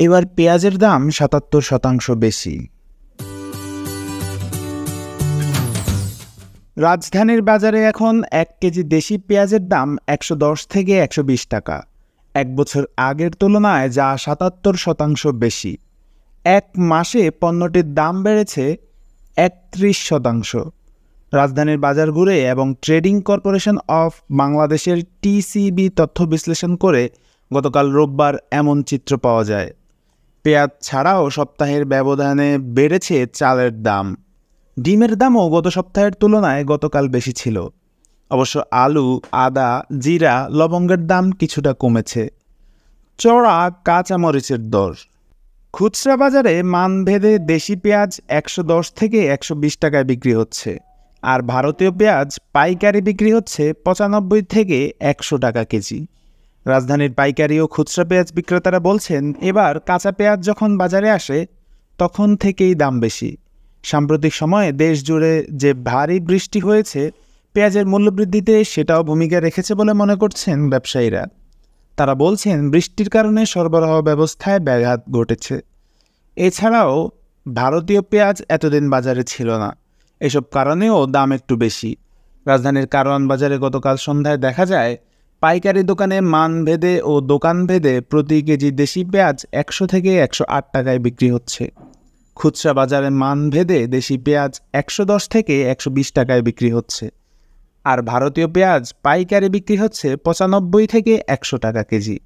এবার পেঁয়াজের দাম ৭৭% বেশি। রাজধানীর বাজারে এখন ১ কেজি দেশি পেঁয়াজের দাম ১১০ থেকে ১২০ টাকা। ১ বছর আগের তুলনায় যা ৭৭% বেশি। ১ মাসে পণ্যটির দাম বেড়েছে ৩১%। রাজধানীর বাজার ঘুরে এবং ট্রেডিং কর্পোরেশন অফ বাংলাদেশের টিসিবি তথ্য বিশ্লেষণ করে গতকাল রোববার এমন চিত্র পাওয়া যায়। পেঁয়াজ ছাড়াও সপ্তাহের ব্যবধানে বেড়েছে চালের দাম। ডিমের দামও গত সপ্তাহের তুলনায় গতকাল বেশি ছিল। অবশ্য আলু, আদা, জিরা, লবঙ্গের দাম কিছুটা কমেছে। চড়া কাঁচামরিচের দর। খুচরা বাজারে মানভেদে দেশি পেঁয়াজ ১১০ থেকে ১২০ টাকায় বিক্রি হচ্ছে, আর ভারতীয় পেঁয়াজ পাইকারি বিক্রি হচ্ছে ৯৫ থেকে ১০০ টাকা কেজি। রাজধানীর পাইকারি ও খুচরা পেঁয়াজ বিক্রেতারা বলছেন, এবার কাঁচা পেঁয়াজ যখন বাজারে আসে তখন থেকেই দাম বেশি। সাম্প্রতিক সময়ে দেশ জুড়ে যে ভারী বৃষ্টি হয়েছে পেঁয়াজের মূল্যবৃদ্ধিতে সেটাও ভূমিকা রেখেছে বলে মনে করছেন ব্যবসায়ীরা। তারা বলছেন, বৃষ্টির কারণে সরবরাহ ব্যবস্থায় ব্যাঘাত ঘটেছে। এছাড়াও ভারতীয় পেঁয়াজ এতদিন বাজারে ছিল না, এসব কারণেও দাম একটু বেশি। রাজধানীর কারওয়ান বাজারে গতকাল সন্ধ্যায় দেখা যায়, পাইকারি দোকানে মানভেদে ও দোকানভেদে প্রতি কেজি দেশি পেঁয়াজ ১০০ থেকে ১০৮ টাকায় বিক্রি হচ্ছে। খুচরা বাজারে মানভেদে দেশি পেঁয়াজ ১১০ থেকে ১২০ টাকায় বিক্রি হচ্ছে, আর ভারতীয় পেঁয়াজ পাইকারি বিক্রি হচ্ছে ৯৫ থেকে ১০০ টাকা কেজি।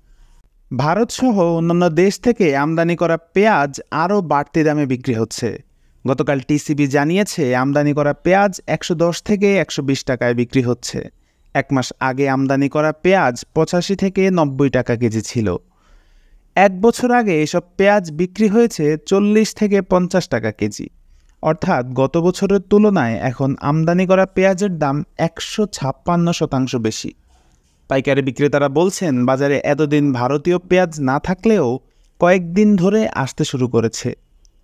ভারতসহ অন্যান্য দেশ থেকে আমদানি করা পেঁয়াজ আরও বাড়তি দামে বিক্রি হচ্ছে। গতকাল টিসিবি জানিয়েছে, আমদানি করা পেঁয়াজ ১১০ থেকে ১২০ টাকায় বিক্রি হচ্ছে। ১ মাস আগে আমদানি করা পেঁয়াজ ৮৫ থেকে ৯০ টাকা কেজি ছিল। ১ বছর আগে এসব পেঁয়াজ বিক্রি হয়েছে ৪০ থেকে ৫০ টাকা কেজি। অর্থাৎ গত বছরের তুলনায় এখন আমদানি করা পেঁয়াজের দাম ১৫৬% বেশি। পাইকারি বিক্রেতারা বলছেন, বাজারে এতদিন ভারতীয় পেঁয়াজ না থাকলেও কয়েকদিন ধরে আসতে শুরু করেছে।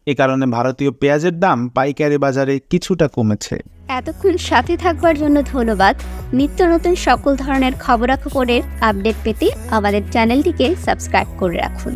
এ কারণে ভারতীয় পেঁয়াজের দাম পাইকারি বাজারে কিছুটা কমেছে। এতক্ষণ সাথে থাকবার জন্য ধন্যবাদ। নিত্য নতুন সকল ধরনের খবরাখবরের আপডেট পেতে আমাদের চ্যানেলটিকে সাবস্ক্রাইব করে রাখুন।